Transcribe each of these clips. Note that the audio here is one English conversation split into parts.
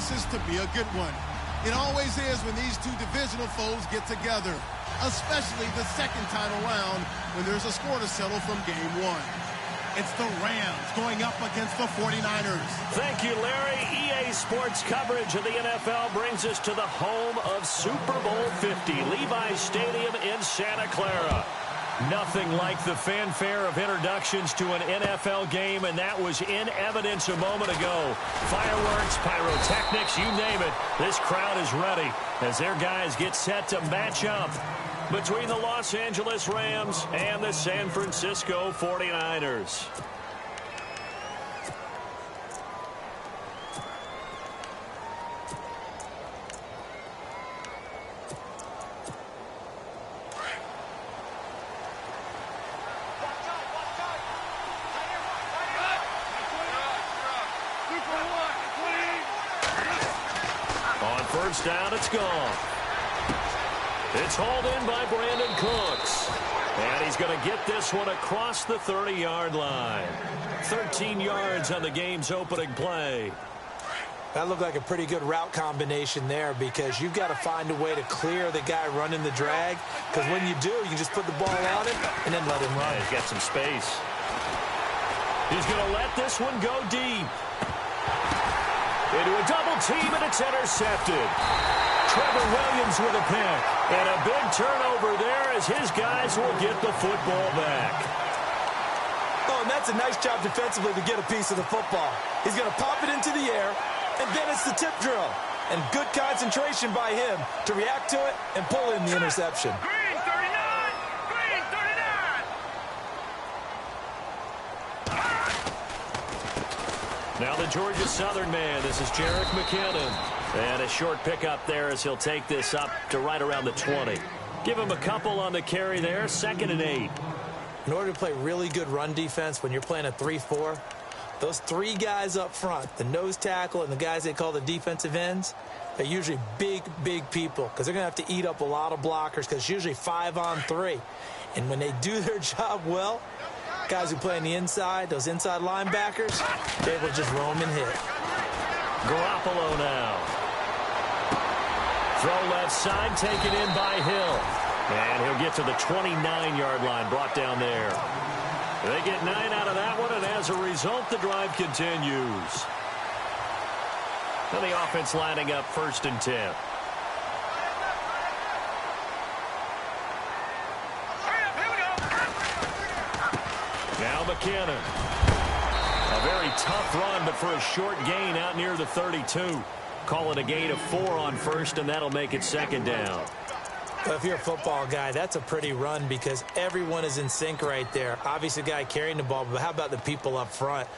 promises to be a good one. It always is when these two divisional foes get together, especially the second time around when there's a score to settle from game one. It's the Rams going up against the 49ers. Thank you, Larry. EA Sports coverage of the NFL brings us to the home of Super Bowl 50, Levi's Stadium in Santa Clara. Nothing like the fanfare of introductions to an NFL game, and that was in evidence a moment ago. Fireworks, pyrotechnics, you name it. This crowd is ready as their guys get set to match up between the Los Angeles Rams and the San Francisco 49ers. On first down, it's gone. It's hauled in by Brandon Cooks. And he's going to get this one across the 30-yard line. 13 yards on the game's opening play. That looked like a pretty good route combination there because you've got to find a way to clear the guy running the drag. Because when you do, you can just put the ball on him and then let him run. Yeah, he's got some space. He's going to let this one go deep. Into a double team, and it's intercepted. Trevor Williams with a pick. And a big turnover there as his guys will get the football back. Oh, and that's a nice job defensively to get a piece of the football. He's going to pop it into the air, and then it's the tip drill. And good concentration by him to react to it and pull in the interception. Green 39! Green 39! Now the Georgia Southern man. This is Jerick McKinnon. And a short pickup there as he'll take this up to right around the 20. Give him a couple on the carry there. 2nd and 8. In order to play really good run defense when you're playing a 3-4, those three guys up front, the nose tackle and the guys they call the defensive ends, they're usually big, big people because they're going to have to eat up a lot of blockers because it's usually 5-on-3. And when they do their job well, guys who play on the inside, those inside linebackers, they will just roam and hit. Garoppolo now. Throw left side, taken in by Hill. And he'll get to the 29-yard line, brought down there. They get 9 out of that one, and as a result, the drive continues. And the offense lining up 1st and 10. Now McKinnon. A very tough run, but for a short gain out near the 32. Call it a gain of 4 on 1st, and that'll make it 2nd down. Well, if you're a football guy, that's a pretty run because everyone is in sync right there. Obviously, the guy carrying the ball, but how about the people up front?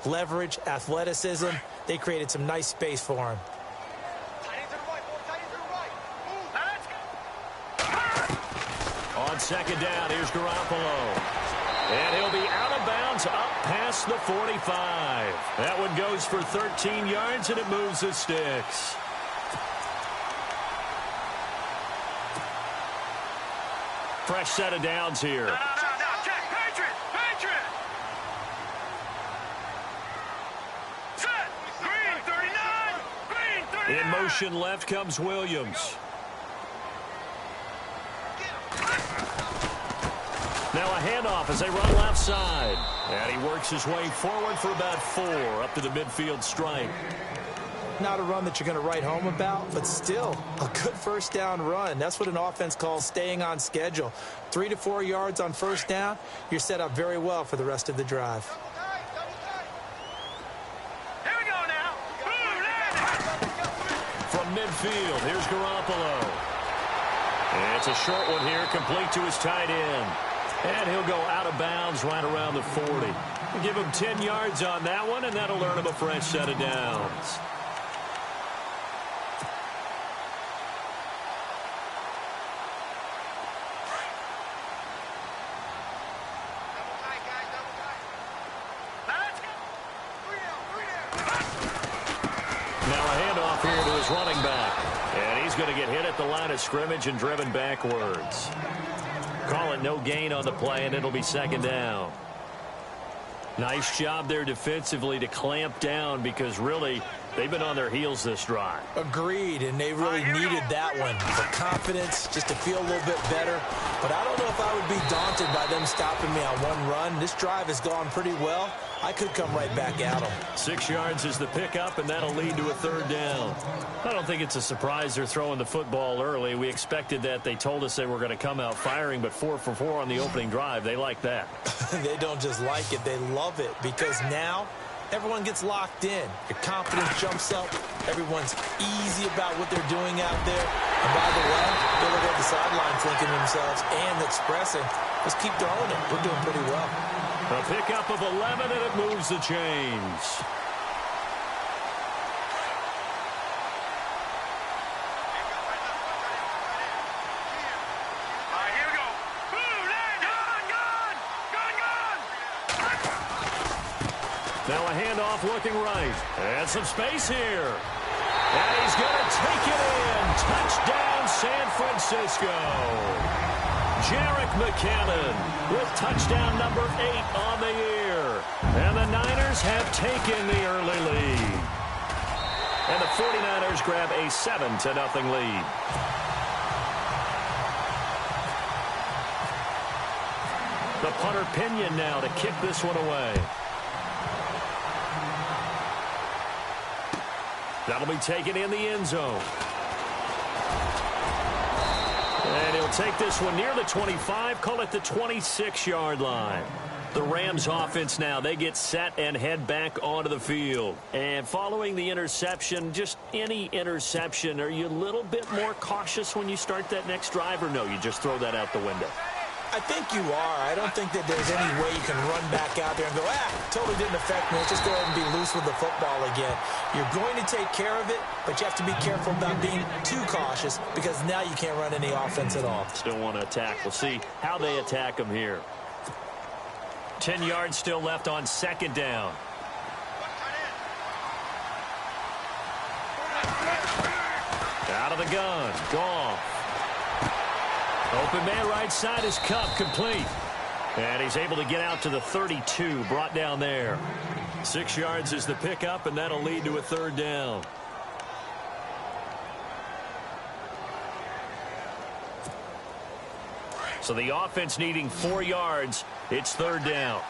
Leverage, athleticism, they created some nice space for him. On 2nd down, here's Garoppolo. And he'll be out of bounds up past the 45. That one goes for 13 yards, and it moves the sticks. Fresh set of downs here. No. Check. Patriot. Set. Green 39. Green 39. In motion left comes Williams. Now a handoff as they run left side. And he works his way forward for about 4 up to the midfield stripe. Not a run that you're going to write home about, but still a good 1st down run. That's what an offense calls staying on schedule. 3 to 4 yards on 1st down, you're set up very well for the rest of the drive. Here we go now. From midfield, here's Garoppolo. And it's a short one here, complete to his tight end. And he'll go out of bounds right around the 40. We'll give him 10 yards on that one, and that'll earn him a fresh set of downs. Now a handoff here to his running back. And he's going to get hit at the line of scrimmage and driven backwards. Call it no gain on the play, and it'll be 2nd down. Nice job there defensively to clamp down because really They've been on their heels this drive. Agreed, and they really needed that one for confidence, just to feel a little bit better. But I don't know if I would be daunted by them stopping me on one run. This drive has gone pretty well. I could come right back at them. 6 yards is the pickup, and that'll lead to a third down. I don't think it's a surprise they're throwing the football early. We expected that. They told us they were going to come out firing, but 4 for 4 on the opening drive. They like that. They don't just like it. They love it, because now everyone gets locked in. Your confidence jumps up. Everyone's easy about what they're doing out there. And by the way, they look at the sideline thinking to themselves and expressing, let's keep throwing it. We're doing pretty well. A pickup of 11, and it moves the chains. Here we go. Boom, gun. Now a handoff looking right. And some space here. And he's going to take it in. Touchdown, San Francisco. Jerick McKinnon with touchdown number 8 on the year. And the Niners have taken the early lead. And the 49ers grab a 7-0 lead. The punter Pinion now to kick this one away. That'll be taken in the end zone. And he'll take this one near the 25, call it the 26-yard line. The Rams offense now, they get set and head back onto the field. And following the interception, just any interception, are you a little bit more cautious when you start that next drive, or no, you just throw that out the window? I think you are. I don't think that there's any way you can run back out there and go, totally didn't affect me. Let's just go ahead and be loose with the football again. You're going to take care of it, but you have to be careful about being too cautious, because now you can't run any offense at all. Still want to attack. We'll see how they attack them here. 10 yards still left on second down. Out of the gun. Goff. Open man right side is Cup, complete. And he's able to get out to the 32, brought down there. 6 yards is the pickup, and that'll lead to a third down. So the offense needing 4 yards. It's third down.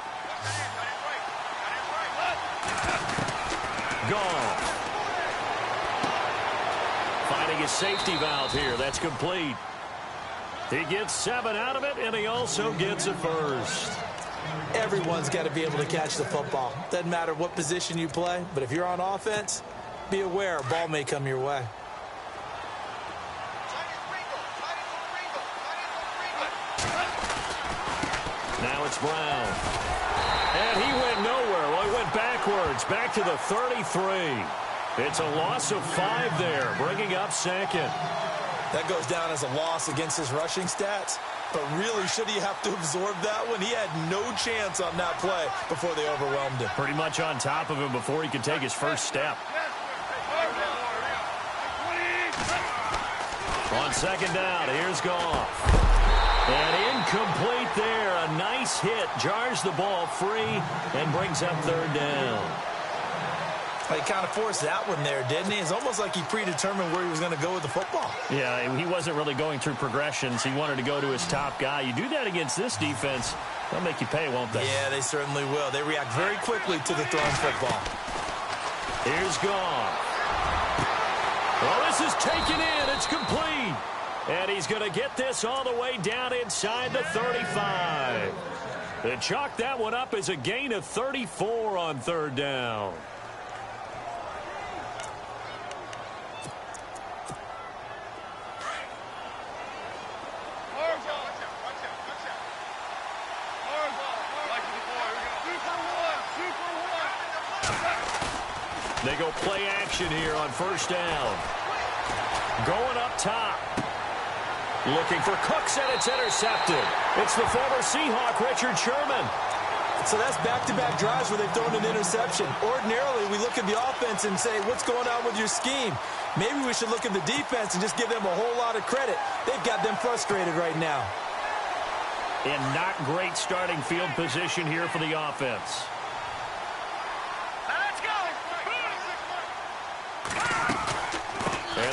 Goff. Finding a safety valve here. That's complete. He gets 7 out of it, and he also gets a first. Everyone's got to be able to catch the football. Doesn't matter what position you play, but if you're on offense, be aware a ball may come your way. Now it's Brown. And he went nowhere. Well, he went backwards, back to the 33. It's a loss of 5 there, bringing up second. That goes down as a loss against his rushing stats. But really, should he have to absorb that one? He had no chance on that play before they overwhelmed him. Pretty much on top of him before he could take his first step. On second down, here's Goff. And incomplete there. A nice hit. Jars the ball free and brings up third down. He kind of forced that one there, didn't he? It's almost like he predetermined where he was going to go with the football. Yeah, he wasn't really going through progressions. He wanted to go to his top guy. You do that against this defense, they'll make you pay, won't they? Yeah, they certainly will. They react very quickly to the thrown football. Here's Goff. Well, this is taken in. It's complete. And he's going to get this all the way down inside the 35. They chalk that one up as a gain of 34 on third down. They go play action here on first down. Going up top. Looking for Cooks, and it's intercepted. It's the former Seahawk, Richard Sherman. So that's back-to-back drives where they've thrown an interception. Ordinarily, we look at the offense and say, what's going on with your scheme? Maybe we should look at the defense and just give them a whole lot of credit. They've got them frustrated right now. And not great starting field position here for the offense. Let's go.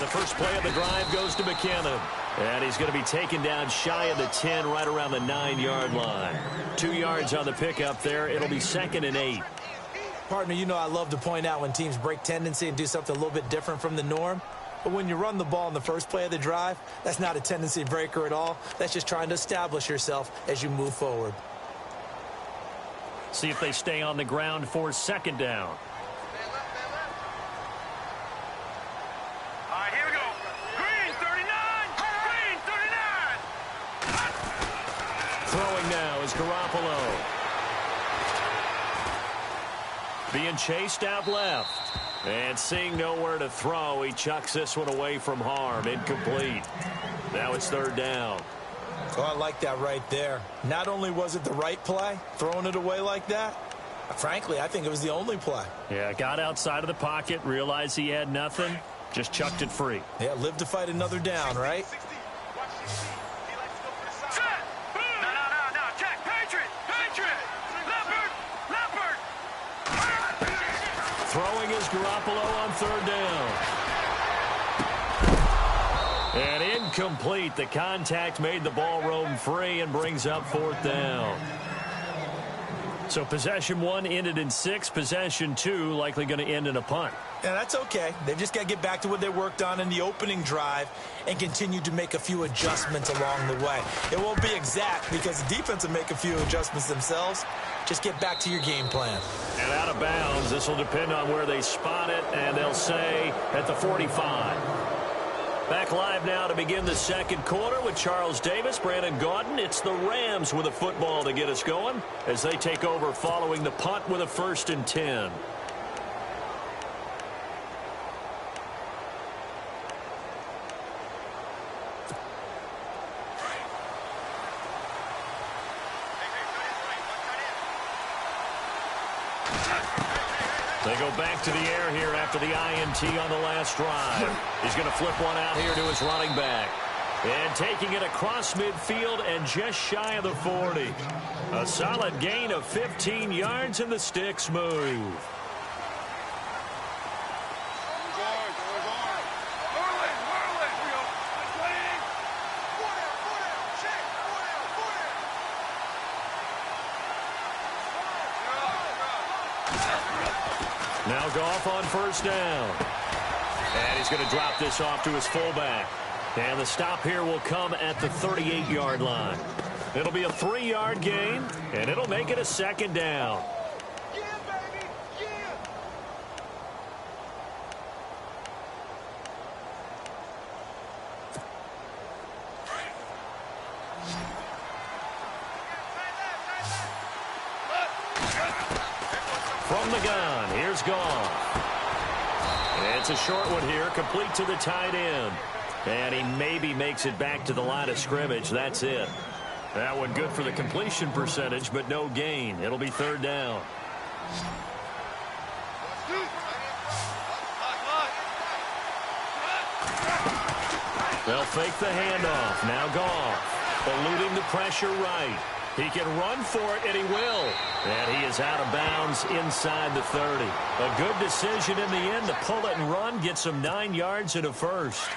the first play of the drive goes to McKinnon. And he's going to be taken down shy of the 10, right around the 9-yard line. 2 yards on the pickup there. It'll be 2nd and 8. Partner, you know I love to point out when teams break tendency and do something a little bit different from the norm. But when you run the ball in the first play of the drive, that's not a tendency breaker at all. That's just trying to establish yourself as you move forward. See if they stay on the ground for 2nd down. All right, here we go. Green 39. Green 39. Throwing now is Garoppolo. Being chased out left. And seeing nowhere to throw, he chucks this one away from harm. Incomplete. Now it's 3rd down. Oh, I like that right there. Not only was it the right play, throwing it away like that, frankly, I think it was the only play. Yeah, got outside of the pocket, realized he had nothing, just chucked it free. Yeah, live to fight another down, right? Set. No. Check. Patriot. Leopard. Throwing is Garoppolo on 3rd down. And incomplete. The contact made the ball roam free and brings up 4th down. So possession 1 ended in 6. Possession 2 likely going to end in a punt. Yeah, that's okay. They've just got to get back to what they worked on in the opening drive and continue to make a few adjustments along the way. It won't be exact because the defense will make a few adjustments themselves. Just get back to your game plan. And out of bounds, this will depend on where they spot it, and they'll say at the 45. Back live now to begin the 2nd quarter with Charles Davis, Brandon Gaudin. It's the Rams with a football to get us going as they take over following the punt with a 1st and 10. They go back to the air here after the INT on the last drive. He's going to flip one out here to his running back. And taking it across midfield and just shy of the 40. A solid gain of 15 yards and the sticks move. Now Goff on 1st down. And he's going to drop this off to his fullback. And the stop here will come at the 38-yard line. It'll be a 3-yard gain, and it'll make it a 2nd down. Yeah, baby. Yeah. From the gun, here's Goff. It's a short one here, complete to the tight end. And he maybe makes it back to the line of scrimmage. That's it. That one good for the completion percentage, but no gain. It'll be 3rd down. They'll fake the handoff. Now Goff, eluding the pressure right. He can run for it, and he will. And he is out of bounds inside the 30. A good decision in the end to pull it and run, get some 9 yards and a 1st.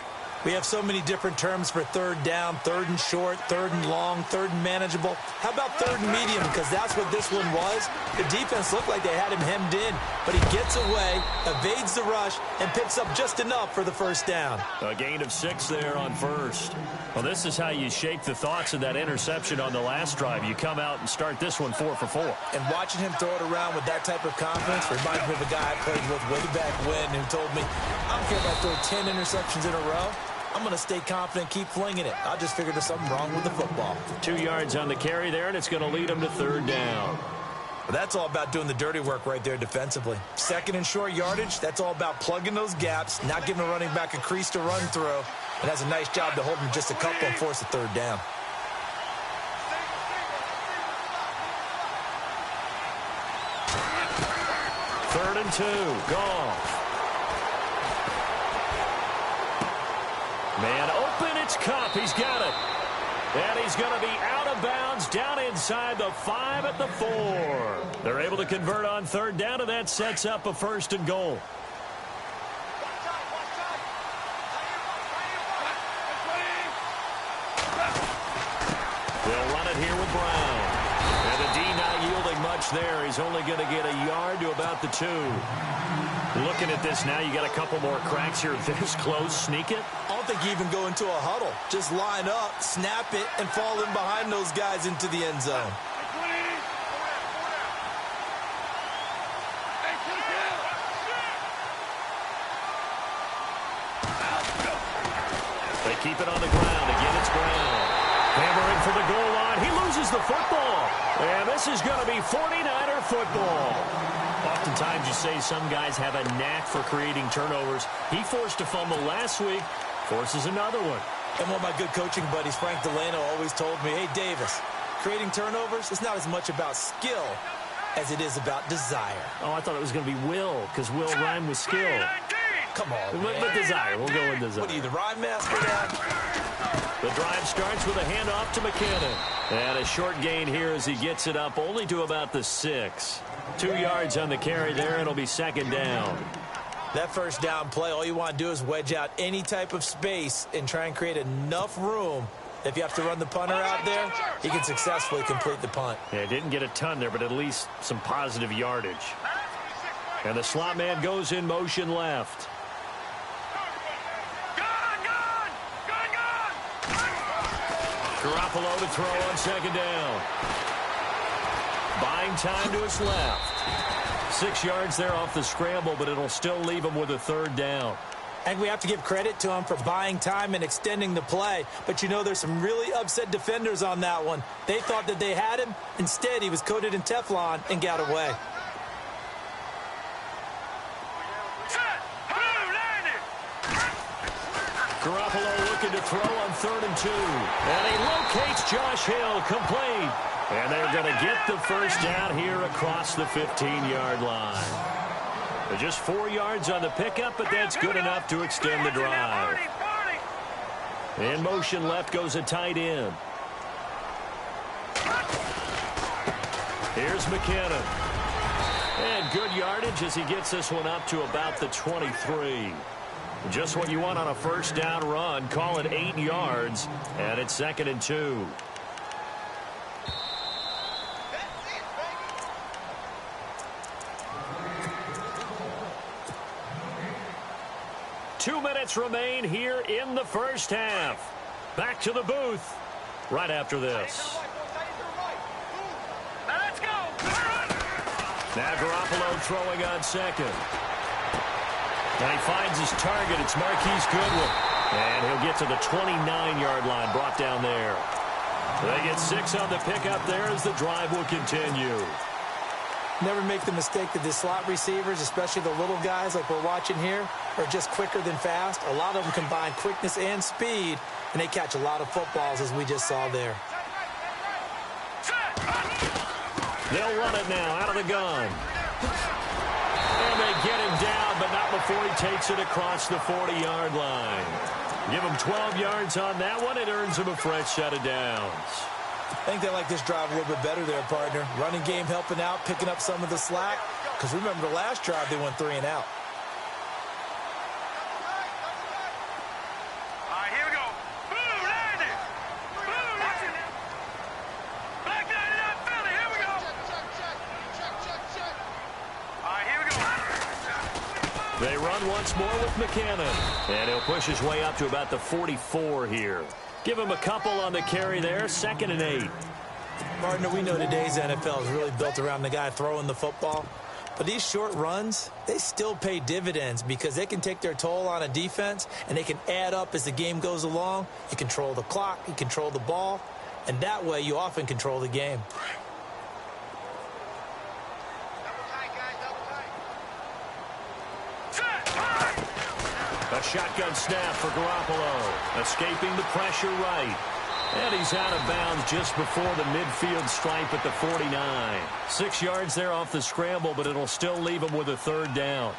We have so many different terms for 3rd down, 3rd and short, 3rd and long, 3rd and manageable. How about 3rd and medium? Because that's what this one was. The defense looked like they had him hemmed in, but he gets away, evades the rush, and picks up just enough for the 1st down. A gain of 6 there on 1st. Well, this is how you shake the thoughts of that interception on the last drive. You come out and start this one 4 for 4. And watching him throw it around with that type of confidence reminds me of a guy I played with way back when who told me, I don't care if I throw 10 interceptions in a row. I'm going to stay confident, keep flinging it. I just figured there's something wrong with the football. 2 yards on the carry there, and it's going to lead him to 3rd down. But that's all about doing the dirty work right there defensively. 2nd and short yardage, that's all about plugging those gaps, not giving a running back a crease to run through. And has a nice job to hold him just a couple and force a 3rd down. Third and 2, Goff. Man open, it's Kupp. He's got it. And he's going to be out of bounds down inside the 5 at the 4. They're able to convert on 3rd down, and that sets up a 1st and goal. They'll run it here with Brown. And the D not yielding much there. He's only going to get a yard to about the 2. Looking at this now, you got a couple more cracks here this close. Sneak it? I don't think you even go into a huddle. Just line up, snap it, and fall in behind those guys into the end zone. They keep it on the ground. Again, it's Brown. Hammering for the goal line. He loses the football. And this is going to be 49er football. Oftentimes you say some guys have a knack for creating turnovers. He forced a fumble last week, forces another one. And one of my good coaching buddies, Frank Delano, always told me, hey, Davis, creating turnovers is not as much about skill as it is about desire. Oh, I thought it was going to be will, because will rhyme with skill. Come on, man. With desire. We'll go with desire. What are you, the rhyme master now? The drive starts with a handoff to McKinnon. And a short gain here as he gets it up only to about the 6. 2 yards on the carry there. It'll be second down. That first down play, all you want to do is wedge out any type of space and try and create enough room. If you have to run the punter out there, he can successfully complete the punt. Yeah, didn't get a ton there, but at least some positive yardage. And the slot man goes in motion left. Garoppolo to throw on second down. Buying time to his left. 6 yards there off the scramble, but it'll still leave him with a third down. And we have to give credit to him for buying time and extending the play. But, you know, there's some really upset defenders on that one. They thought that they had him. Instead, he was coated in Teflon and got away. Garoppolo looking to throw on 3rd and 2. And he locates Josh Hill, complete. And they're going to get the first down here across the 15-yard line. They're just 4 yards on the pickup, but that's good enough to extend the drive. In motion left goes a tight end. Here's McKinnon. And good yardage as he gets this one up to about the 23. Just what you want on a first down run. Call it 8 yards, and it's 2nd and 2. Two minutes remain here in the first half. Back to the booth right after this. Let's go. Now Garoppolo throwing on second. And he finds his target. It's Marquise Goodwin. And he'll get to the 29-yard line, brought down there. They get 6 on the pickup there as the drive will continue. Never make the mistake that the slot receivers, especially the little guys like we're watching here, are just quicker than fast. A lot of them combine quickness and speed, and they catch a lot of footballs, as we just saw there. They'll run it now out of the gun. And they get him down, but not before he takes it across the 40-yard line. Give him 12 yards on that one. It earns him a fresh set of downs. I think they like this drive a little bit better there, partner. Running game helping out, picking up some of the slack. Because remember, the last drive, they went 3 and out. All right, here we go. Blue, landing. Blue, landing. Black 99 Philly, here we go. All right, here we go. They run once more with McKinnon. And he'll push his way up to about the 44 here. Give him a couple on the carry there. 2nd and 8. Partner, we know today's NFL is really built around the guy throwing the football. But these short runs, they still pay dividends because they can take their toll on a defense and they can add up as the game goes along. You control the clock, you control the ball, and that way you often control the game. A shotgun snap for Garoppolo. Escaping the pressure right. And he's out of bounds just before the midfield stripe at the 49. 6 yards there off the scramble, but it'll still leave him with a third down.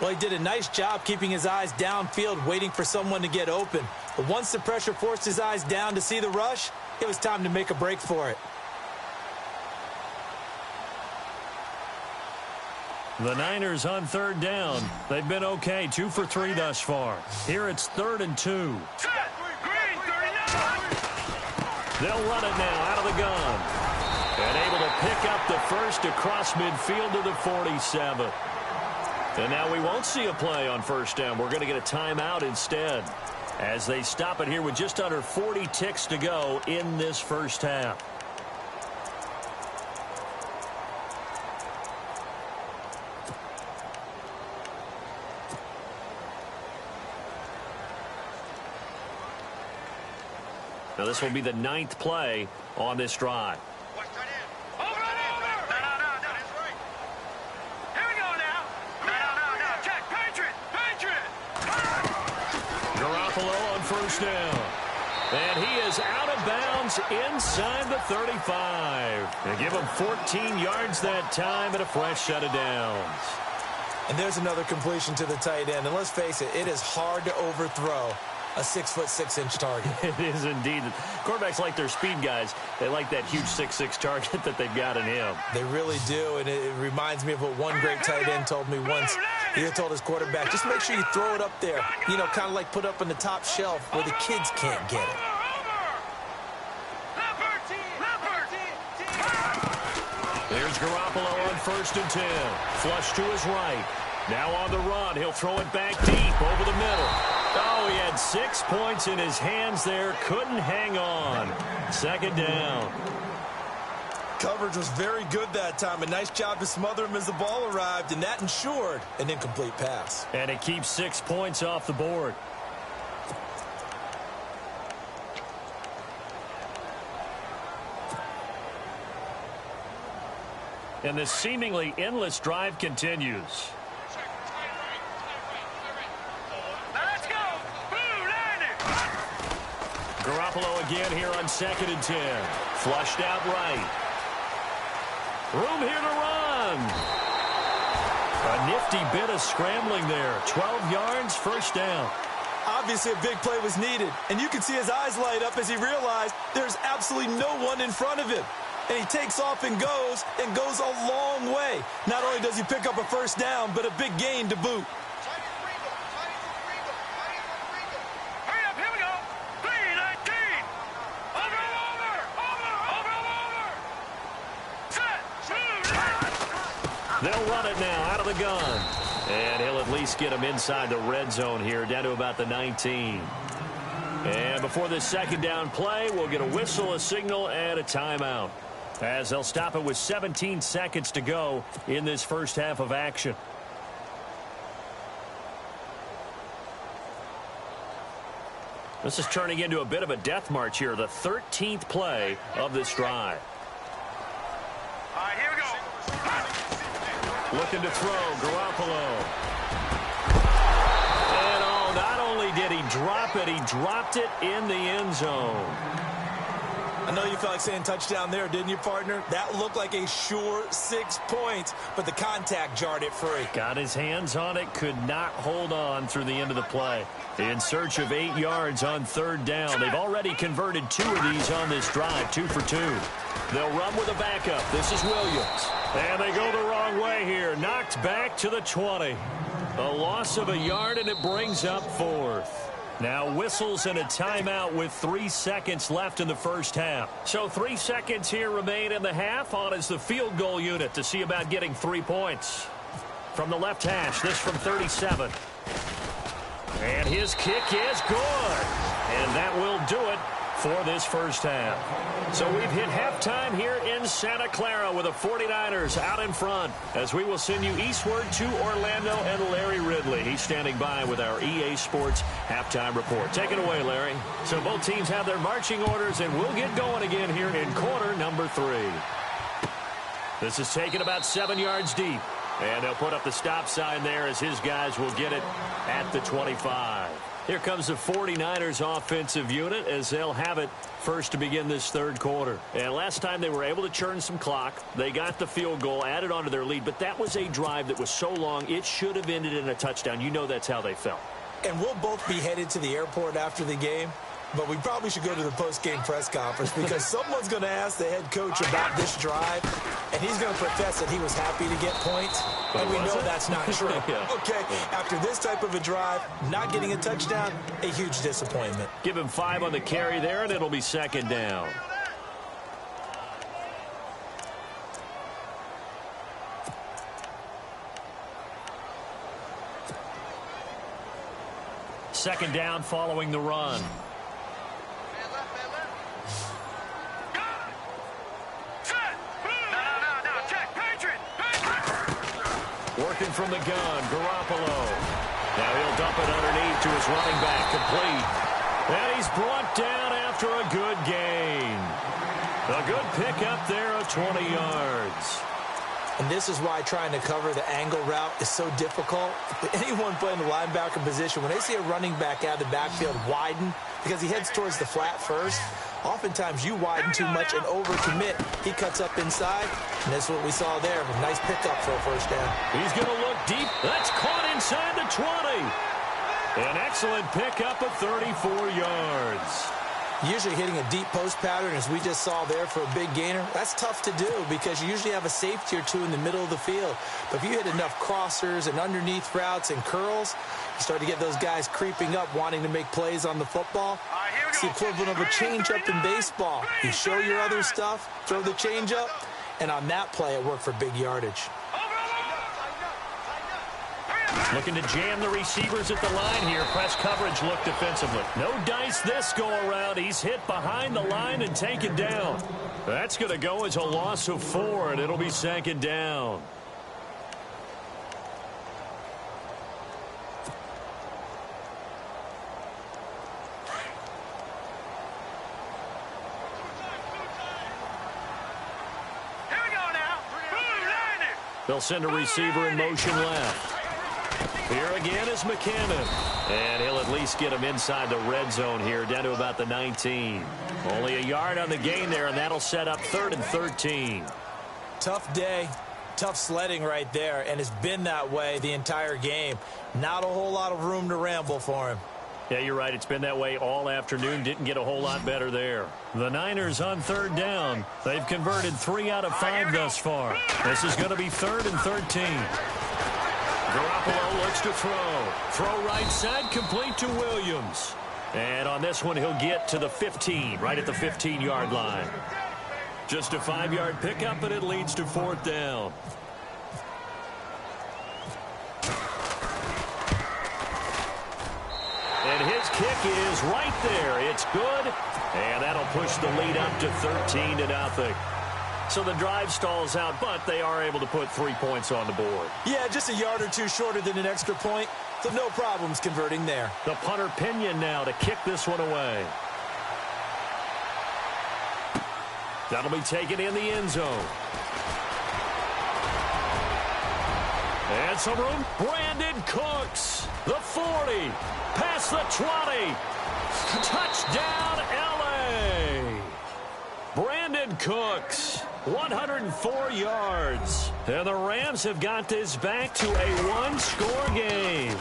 Well, he did a nice job keeping his eyes downfield, waiting for someone to get open. But once the pressure forced his eyes down to see the rush, it was time to make a break for it. The Niners on third down. They've been okay, 2 for 3 thus far. Here it's 3rd and 2. They'll run it now out of the gun. And able to pick up the first across midfield to the 47. And now we won't see a play on first down. We're going to get a timeout instead, as they stop it here with just under 40 ticks to go in this first half. Now this will be the 9th play on this drive. Garoppolo on first down. And he is out of bounds inside the 35. They give him 14 yards that time and a fresh set of downs. And there's another completion to the tight end. And let's face it, it is hard to overthrow a 6'6" target. It is indeed. Quarterbacks like their speed guys. They like that huge 6'6" target that they've got in him. They really do, and it reminds me of what one great tight end told me once. He told his quarterback, just make sure you throw it up there, you know, kind of like put up on the top shelf where the kids can't get it. There's Garoppolo on first and 10. Flush to his right. Now on the run. He'll throw it back deep over the middle. Oh, he had 6 points in his hands there. Couldn't hang on. Second down. Coverage was very good that time. A nice job to smother him as the ball arrived, and that ensured an incomplete pass. And it keeps 6 points off the board. And this seemingly endless drive continues. Garoppolo again here on 2nd and 10. Flushed out right. Room here to run. A nifty bit of scrambling there. 12 yards, first down. Obviously, a big play was needed, and you can see his eyes light up as he realized there's absolutely no one in front of him. And he takes off and goes a long way. Not only does he pick up a first down, but a big gain to boot. They'll run it now out of the gun. And he'll at least get him inside the red zone here, down to about the 19. And before this second down play, we'll get a whistle, a signal, and a timeout, as they'll stop it with 17 seconds to go in this first half of action. This is turning into a bit of a death march here, the 13th play of this drive. All right, here we go. Looking to throw, Garoppolo. And oh, not only did he drop it, he dropped it in the end zone. I know you felt like saying touchdown there, didn't you, partner? That looked like a sure 6 points, but the contact jarred it free. Got his hands on it, could not hold on through the end of the play. In search of 8 yards on third down. They've already converted 2 of these on this drive, 2 for 2. They'll run with a backup. This is Williams. And they go the wrong way here. Knocked back to the 20. A loss of a yard, and it brings up 4th. Now whistles and a timeout with 3 seconds left in the first half. So 3 seconds here remain in the half. On is the field goal unit to see about getting 3 points. From the left hash, this from 37. And his kick is good. And that will do it for this first half. So we've hit halftime here in Santa Clara with the 49ers out in front, as we will send you eastward to Orlando and Larry Ridley. He's standing by with our EA Sports halftime report. Take it away, Larry. So both teams have their marching orders, and we'll get going again here in quarter number 3. This is taken about 7 yards deep. And they'll put up the stop sign there as his guys will get it at the 25. Here comes the 49ers offensive unit as they'll have it first to begin this third quarter. And last time they were able to churn some clock. They got the field goal, added on to their lead. But that was a drive that was so long, it should have ended in a touchdown. You know that's how they felt. And we'll both be headed to the airport after the game. But we probably should go to the post-game press conference because someone's going to ask the head coach about this drive, and he's going to profess that he was happy to get points, and we know that's not true. Yeah. Okay, after this type of a drive, not getting a touchdown, a huge disappointment. Give him 5 on the carry there, and it'll be second down. second down following the run. Working from the gun, Garoppolo. Now he'll dump it underneath to his running back, complete. And he's brought down after a good gain. A good pickup there of 20 yards. And this is why trying to cover the angle route is so difficult. Anyone playing the linebacker position, when they see a running back out of the backfield widen, because he heads towards the flat first, oftentimes you widen too much and overcommit. He cuts up inside, and that's what we saw there. A nice pickup for a first down. He's going to look deep. That's caught inside the 20. An excellent pickup of 34 yards. Usually hitting a deep post pattern, as we just saw there, for a big gainer, that's tough to do because you usually have a safety or two in the middle of the field. But if you hit enough crossers and underneath routes and curls, you start to get those guys creeping up, wanting to make plays on the football. It's the equivalent of a changeup in baseball. You show your other stuff, throw the changeup, and on that play, it worked for big yardage. Looking to jam the receivers at the line here. Press coverage look defensively. No dice this go around. He's hit behind the line and taken down. That's going to go as a loss of 4, and it'll be second down. Here we go now. They'll send a receiver in motion left. Here again is McKinnon. And he'll at least get him inside the red zone here, down to about the 19. Only a yard on the gain there, and that'll set up 3rd and 13. Tough day, tough sledding right there, and it's been that way the entire game. Not a whole lot of room to ramble for him. Yeah, you're right. It's been that way all afternoon. Didn't get a whole lot better there. The Niners on 3rd down. They've converted 3 out of 5 thus far. This is going to be 3rd and 13. Garoppolo looks to throw. Throw right side, complete to Williams. And on this one, he'll get to the 15, right at the 15-yard line. Just a 5-yard pickup, and it leads to 4th down. And his kick is right there. It's good, and that'll push the lead up to 13-0. So the drive stalls out, but they are able to put 3 points on the board. Yeah, just a yard or two shorter than an extra point, so no problems converting there. The punter Pinion now to kick this one away. That'll be taken in the end zone. And some room. Brandon Cooks, the 40, past the 20. Touchdown, L.A. Brandon Cooks, 104 yards. And the Rams have got this back to a 1-score game.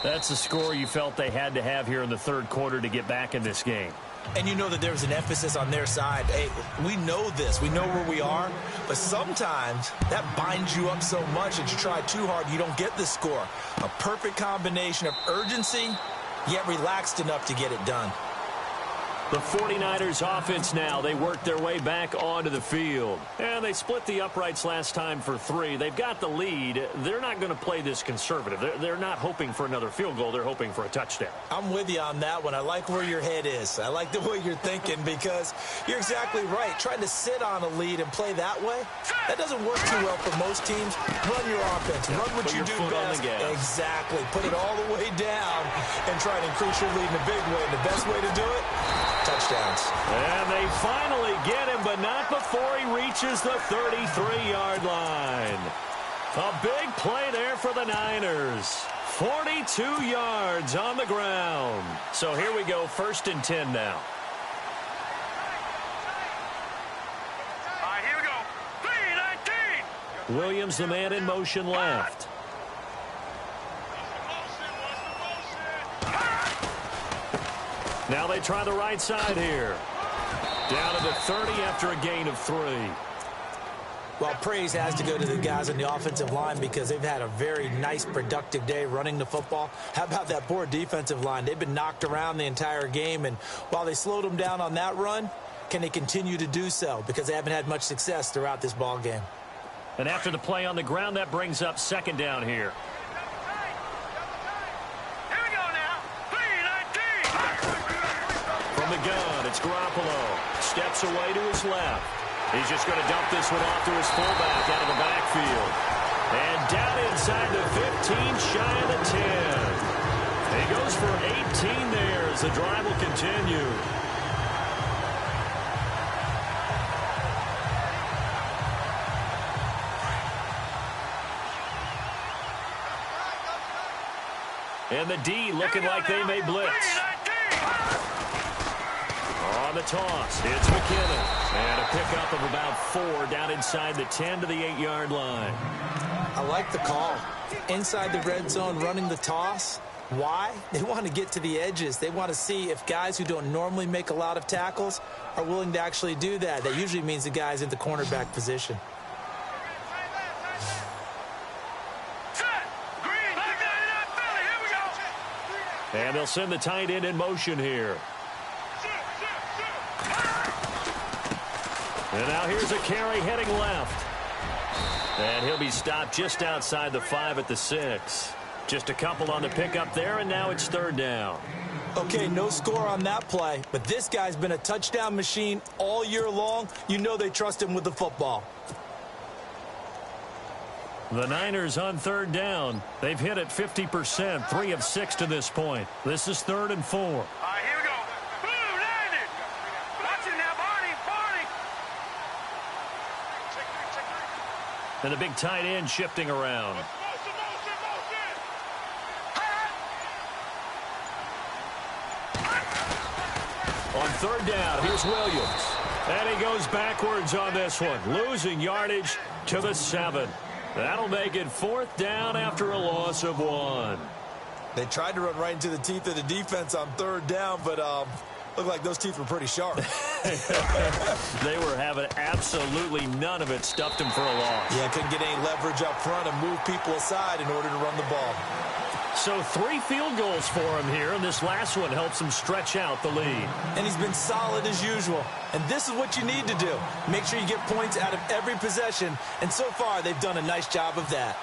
That's the score you felt they had to have here in the 3rd quarter to get back in this game. And you know that there's an emphasis on their side. Hey, we know this. We know where we are. But sometimes that binds you up so much that you try too hard, you don't get the score. A perfect combination of urgency, yet relaxed enough to get it done. The 49ers offense now, they work their way back onto the field. And they split the uprights last time for 3. They've got the lead. They're not going to play this conservative. They're not hoping for another field goal. They're hoping for a touchdown. I'm with you on that one. I like where your head is. I like the way you're thinking because you're exactly right. Trying to sit on a lead and play that way, that doesn't work too well for most teams. Run your offense. Run what you do best. Exactly. Put it all the way down and try to increase your lead in a big way. And the best way to do it, touchdowns. And they finally get him, but not before he reaches the 33-yard line. A big play there for the Niners. 42 yards on the ground. So here we go, 1st and 10 now. All right, here we go. 3-19. Williams, the man in motion left. Now they try the right side here. Down to the 30 after a gain of 3. Well, praise has to go to the guys on the offensive line because they've had a very nice, productive day running the football. How about that poor defensive line? They've been knocked around the entire game, and while they slowed them down on that run, can they continue to do so? Because they haven't had much success throughout this ball game. And after the play on the ground, that brings up 2nd down here. Here we go now. gun. It's Garoppolo. Steps away to his left. He's just going to dump this one off to his fullback out of the backfield. And down inside the 15, shy of the 10. He goes for 18 there as the drive will continue. And the D looking like they may blitz. On the toss, it's McKinnon. And a pickup of about 4 down inside the 10 to the 8-yard line. I like the call. Inside the red zone running the toss. Why? They want to get to the edges. They want to see if guys who don't normally make a lot of tackles are willing to actually do that. That usually means the guy's in the cornerback position. And they'll send the tight end in motion here. And now here's a carry heading left. And he'll be stopped just outside the 5 at the 6. Just a couple on the pickup there, and now it's 3rd down. Okay, no score on that play, but this guy's been a touchdown machine all year long. You know they trust him with the football. The Niners on 3rd down. They've hit it 50%, 3 of 6 to this point. This is 3rd and 4. All right, here we go. Boom, landed. Watch it now, Barney. And the big tight end shifting around. On 3rd down, here's Williams. And he goes backwards on this one, losing yardage to the 7. That'll make it 4th down after a loss of 1. They tried to run right into the teeth of the defense on 3rd down, but looked like those teeth were pretty sharp. They were having absolutely none of it. Stuffed him for a loss. Yeah, couldn't get any leverage up front and move people aside in order to run the ball. So 3 field goals for him here, and this last one helps him stretch out the lead. And he's been solid as usual. And this is what you need to do. Make sure you get points out of every possession. And so far, they've done a nice job of that.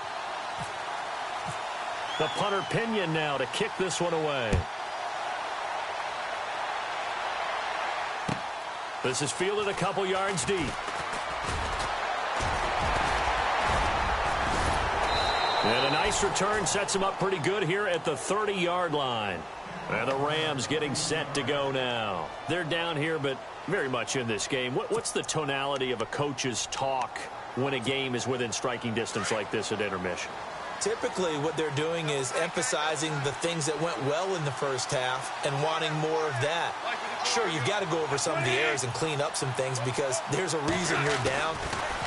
The punter Pinion now to kick this one away. This is fielded a couple yards deep. And a nice return sets him up pretty good here at the 30-yard line. And the Rams getting set to go now. They're down here, but very much in this game. What's the tonality of a coach's talk when a game is within striking distance like this at intermission? Typically, what they're doing is emphasizing the things that went well in the first half and wanting more of that. Sure, you've got to go over some of the errors and clean up some things because there's a reason you're down.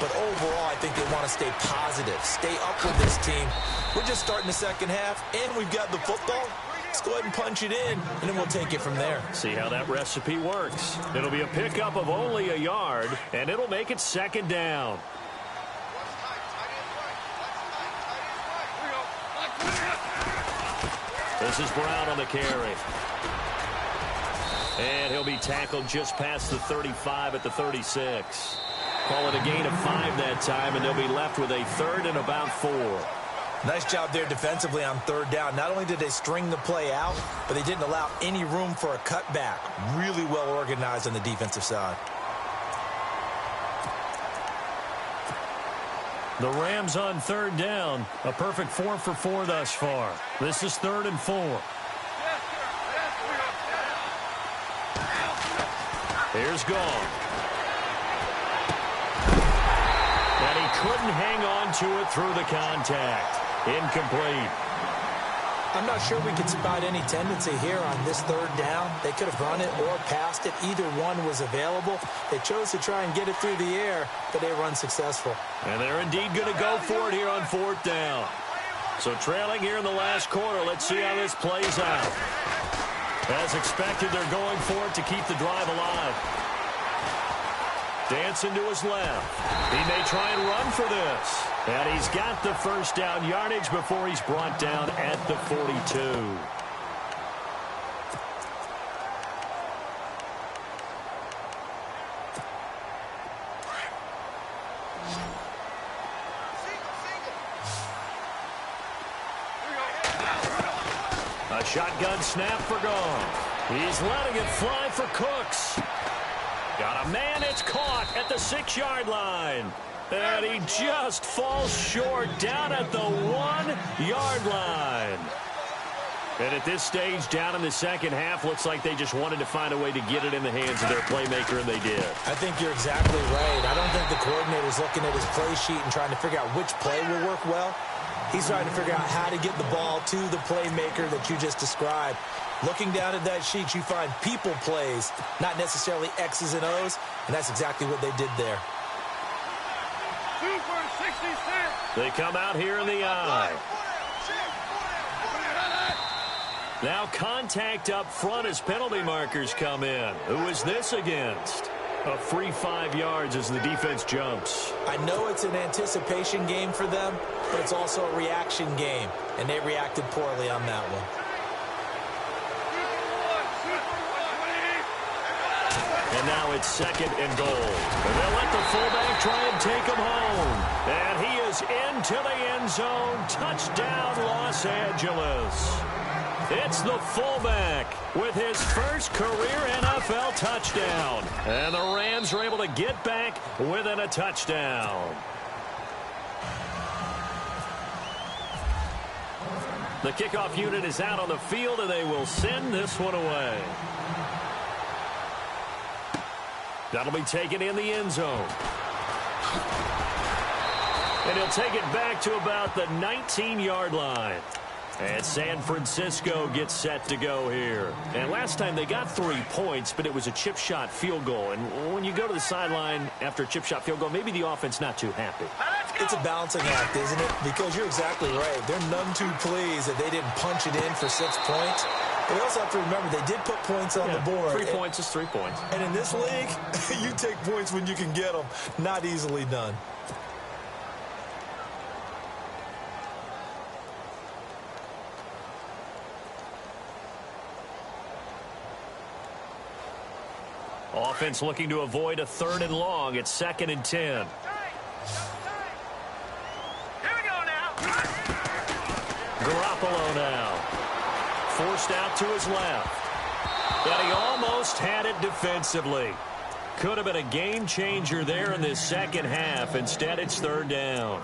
But overall, I think they want to stay positive, stay up with this team. We're just starting the second half, and we've got the football. Let's go ahead and punch it in, and then we'll take it from there. See how that recipe works. It'll be a pickup of only a yard, and it'll make it 2nd down. This is Brown on the carry. And he'll be tackled just past the 35 at the 36. Call it a gain of 5 that time, and they'll be left with a 3rd and about 4. Nice job there defensively on 3rd down. Not only did they string the play out, but they didn't allow any room for a cutback. Really well organized on the defensive side. The Rams on 3rd down. A perfect 4 for 4 thus far. This is 3rd and 4. Here's Gong. And he couldn't hang on to it through the contact. Incomplete. I'm not sure we could spot any tendency here on this 3rd down. They could have run it or passed it. Either one was available. They chose to try and get it through the air, but they were unsuccessful. And they're indeed going to go for it here on 4th down. So trailing here in the last quarter, let's see how this plays out. As expected, they're going for it to keep the drive alive. Dancing to his left. He may try and run for this. And he's got the 1st down yardage before he's brought down at the 42. A shotgun snap for Gong. He's letting it fly for Cooks. Got a man, it's caught at the 6-yard line. And he just falls short down at the 1-yard line. And at this stage, down in the second half, looks like they just wanted to find a way to get it in the hands of their playmaker, and they did. I think you're exactly right. I don't think the coordinator's looking at his play sheet and trying to figure out which play will work well. He's trying to figure out how to get the ball to the playmaker that you just described. Looking down at that sheet, you find people plays, not necessarily X's and O's, and that's exactly what they did there. They come out here in the eye. Now contact up front as penalty markers come in. Who is this against? A free 5 yards as the defense jumps. I know it's an anticipation game for them, but it's also a reaction game, and they reacted poorly on that one. And now it's 2nd and goal. And they'll let the fullback try and take him home. And he is into the end zone. Touchdown, Los Angeles. It's the fullback with his first career NFL touchdown. And the Rams are able to get back within a touchdown. The kickoff unit is out on the field, and they will send this one away. That'll be taken in the end zone. And he'll take it back to about the 19-yard line. And San Francisco gets set to go here. And last time they got 3 points, but it was a chip shot field goal. And when you go to the sideline after a chip shot field goal, maybe the offense not too happy. It's a balancing act, isn't it? Because you're exactly right. They're none too pleased that they didn't punch it in for 6 points. But we also have to remember they did put points on the board. 3 points is 3 points. And in this league, you take points when you can get them. Not easily done. Offense looking to avoid a 3rd and long. It's 2nd and 10. Here we go now. Garoppolo now. Forced out to his left. And he almost had it defensively. Could have been a game changer there in this second half. Instead, it's 3rd down.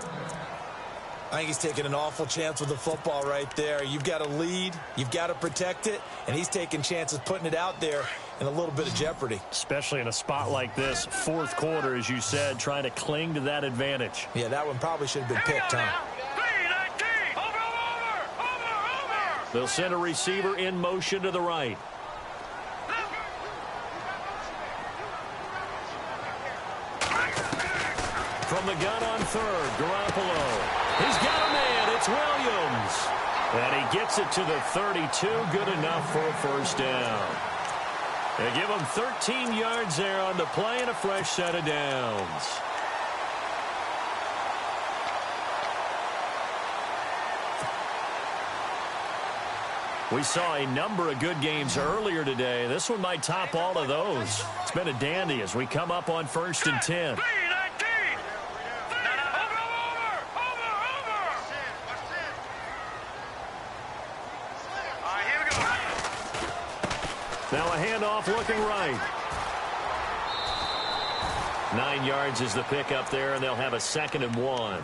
I think he's taking an awful chance with the football right there. You've got to lead. You've got to protect it. And he's taking chances putting it out there in a little bit of jeopardy. Especially in a spot like this, 4th quarter, as you said, trying to cling to that advantage. Yeah, that one probably should have been picked, huh? Over. They'll send a receiver in motion to the right. From the gun on 3rd, Garoppolo. He's got a man. It's Williams. And he gets it to the 32. Good enough for a 1st down. They give him 13 yards there on the play and a fresh set of downs. We saw a number of good games earlier today. This one might top all of those. It's been a dandy as we come up on 1st and 10. Now a handoff looking right. 9 yards is the pickup there, and they'll have a 2nd and 1.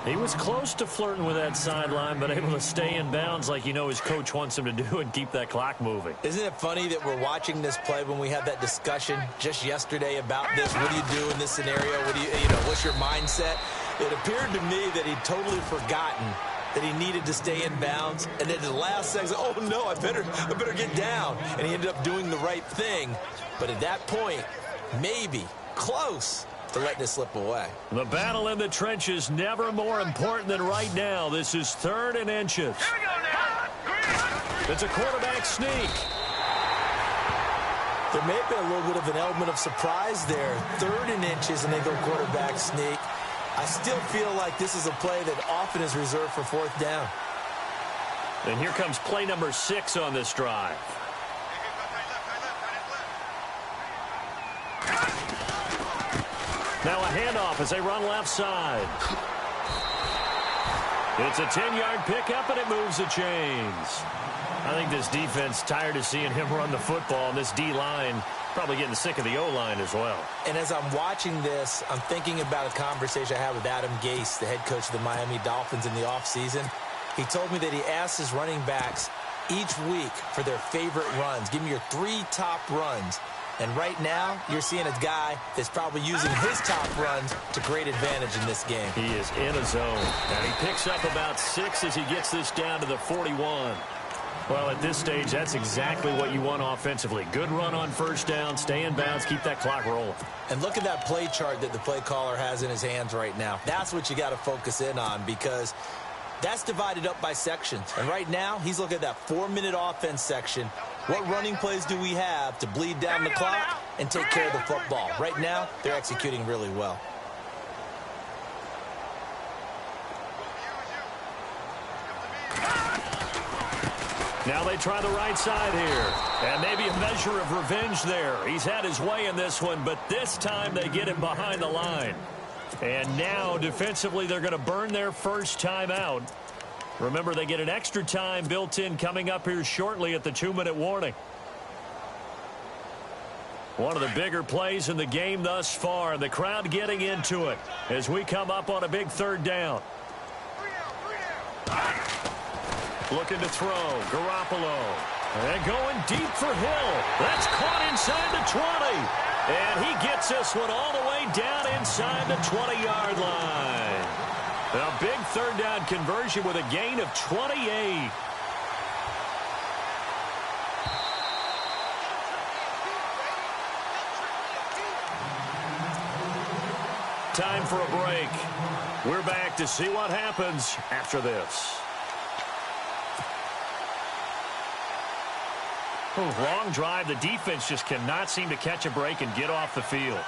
He was close to flirting with that sideline, but able to stay in bounds like you know his coach wants him to do and keep that clock moving. Isn't it funny that we're watching this play when we had that discussion just yesterday about this? What do you do in this scenario? What do you know, what's your mindset? It appeared to me that he'd totally forgotten that he needed to stay in bounds, and then the last second, oh no, I better get down. And he ended up doing the right thing. But at that point, maybe close to letting it slip away. The battle in the trenches never more important than right now. This is 3rd and inches. Here we go now. It's a quarterback sneak. There may have been a little bit of an element of surprise there. 3rd and inches, and they go quarterback sneak. I still feel like this is a play that often is reserved for 4th down. And here comes play number 6 on this drive. Now a handoff as they run left side. It's a 10-yard pickup, and it moves the chains. I think this defense tired of seeing him run the football, and this D-line probably getting sick of the O-line as well. And as I'm watching this, I'm thinking about a conversation I had with Adam Gase, the head coach of the Miami Dolphins in the offseason. He told me that he asked his running backs each week for their favorite runs. Give me your 3 top runs. And right now, you're seeing a guy that's probably using his top runs to great advantage in this game. He is in a zone. And he picks up about 6 as he gets this down to the 41. Well, at this stage, that's exactly what you want offensively. Good run on first down, stay in bounds, keep that clock rolling. And look at that play chart that the play caller has in his hands right now. That's what you got to focus in on, because that's divided up by sections. And right now, he's looking at that 4-minute offense section. What running plays do we have to bleed down the clock and take care of the football? Right now, they're executing really well. Now they try the right side here. And maybe a measure of revenge there. He's had his way in this one, but this time they get him behind the line. And now, defensively, they're going to burn their first time out. Remember, they get an extra time built in coming up here shortly at the 2-minute warning. One of the bigger plays in the game thus far. The crowd getting into it as we come up on a big 3rd down. Looking to throw. Garoppolo. And going deep for Hill. That's caught inside the 20. And he gets this one all the way down inside the 20-yard line. A big 3rd down conversion with a gain of 28. Time for a break. We're back to see what happens after this. Long drive. The defense just cannot seem to catch a break and get off the field.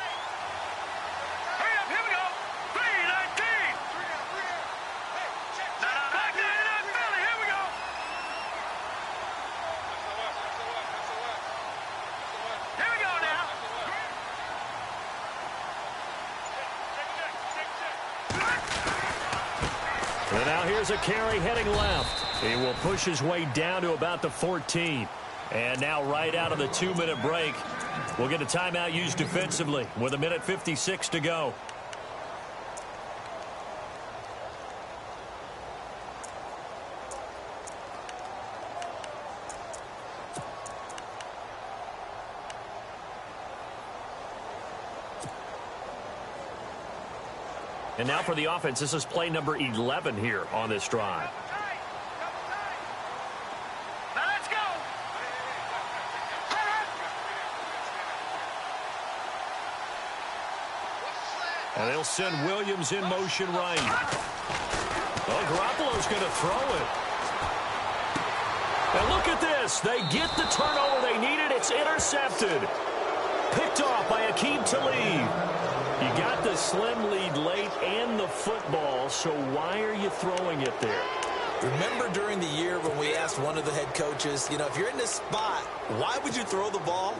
Hurry up, here we go. 3-19. Back 99 Philly, here we go. Here we go now. And now here's a carry heading left. He will push his way down to about the 14. And now right out of the 2-minute break, we'll get a timeout used defensively with 1:56 to go. And now for the offense, this is play number 11 here on this drive. And they'll send Williams in motion right. Well, Garoppolo's going to throw it. And look at this. They get the turnover they needed. It's intercepted. Picked off by Akeem Talib. You got the slim lead late and the football, so why are you throwing it there? Remember during the year when we asked one of the head coaches, you know, if you're in this spot, why would you throw the ball?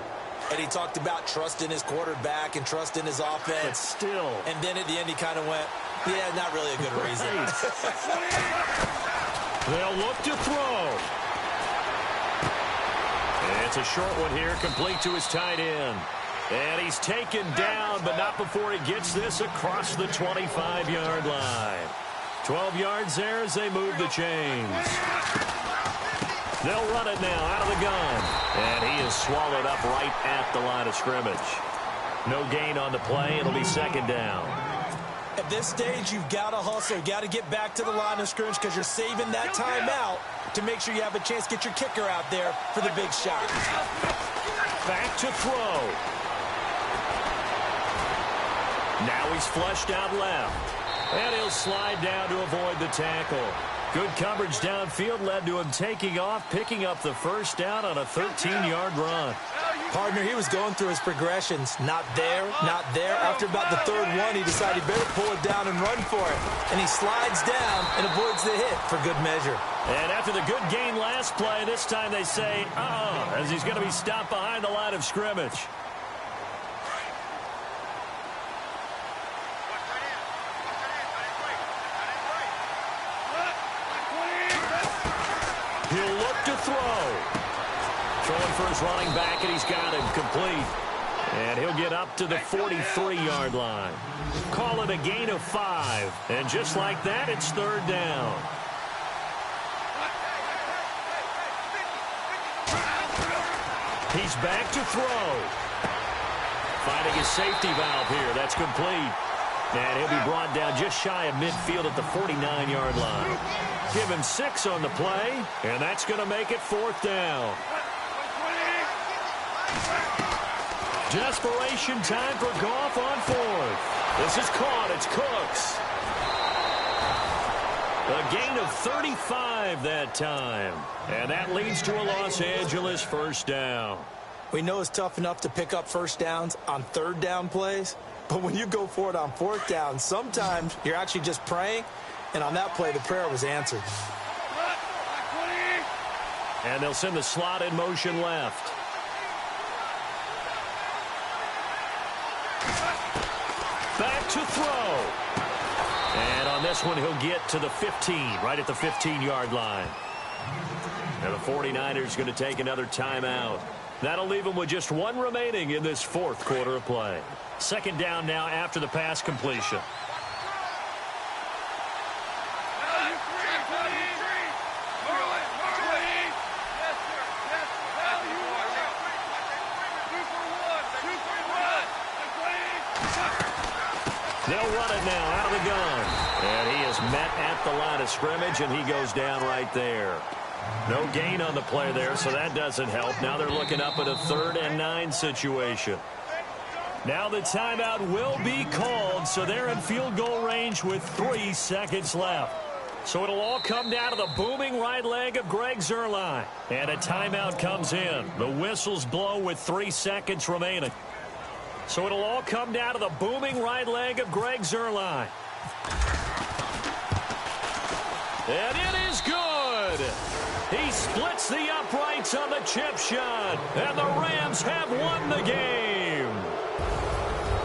And he talked about trust in his quarterback and trust in his offense. But still. And then at the end he kind of went, yeah, not really a good reason. They'll look to throw. And it's a short one here, complete to his tight end. And he's taken down, but not before he gets this across the 25-yard line. 12 yards there as they move the chains. They'll run it now out of the gun. And he is swallowed up right at the line of scrimmage. No gain on the play. It'll be 2nd down. At this stage, you've got to hustle. You've got to get back to the line of scrimmage because you're saving that timeout to make sure you have a chance to get your kicker out there for the big shot. Back to throw. Now he's flushed out left. And he'll slide down to avoid the tackle. Good coverage downfield led to him taking off, picking up the first down on a 13-yard run. Partner, he was going through his progressions. Not there, not there. After about the 3rd one, he decided he better pull it down and run for it. And he slides down and avoids the hit for good measure. And after the good gain last play, this time they say, as he's going to be stopped behind the line of scrimmage. Throwing for his running back, and he's got him complete. And he'll get up to the 43-yard line. Call it a gain of 5. And just like that, it's third down. He's back to throw. Finding his safety valve here. That's complete. And he'll be brought down just shy of midfield at the 49-yard line. Give him 6 on the play, and that's going to make it fourth down. Desperation time for Goff on fourth. This is caught. It's Cooks. A gain of 35 that time. And that leads to a Los Angeles first down. We know it's tough enough to pick up first downs on third down plays, but when you go for it on fourth down, sometimes you're actually just praying, and on that play, the prayer was answered. And they'll send the slot in motion left. Back to throw. And on this one, he'll get to the 15, right at the 15-yard line. And the 49ers going to take another timeout. That'll leave them with just 1 remaining in this fourth quarter of play. Second down now after the pass completion. They'll run it now out of the gun. And he is met at the line of scrimmage, and he goes down right there. No gain on the play there, so that doesn't help. Now they're looking up at a 3rd and 9 situation. Now the timeout will be called, so they're in field goal range with 3 seconds left. So it'll all come down to the booming right leg of Greg Zuerlein. And a timeout comes in. The whistles blow with 3 seconds remaining. So it'll all come down to the booming right leg of Greg Zuerlein. And it is good. He splits the uprights on the chip shot. And the Rams have won the game.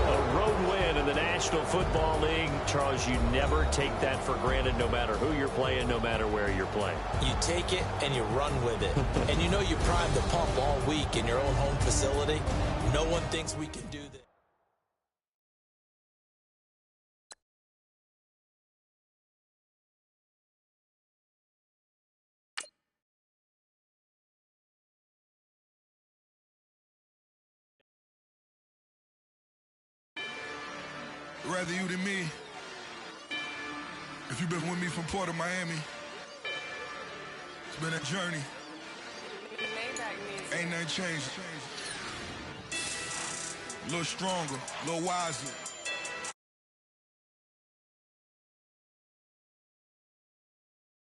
A road win in the National Football League. Charles, you never take that for granted, no matter who you're playing, no matter where you're playing. You take it and you run with it. And you know you primed the pump all week in your own home facility. No one thinks we can do this. Rather you than me. If you've been with me from Port of Miami, it's been a journey. Ain't nothing changed. A little stronger, a little wiser.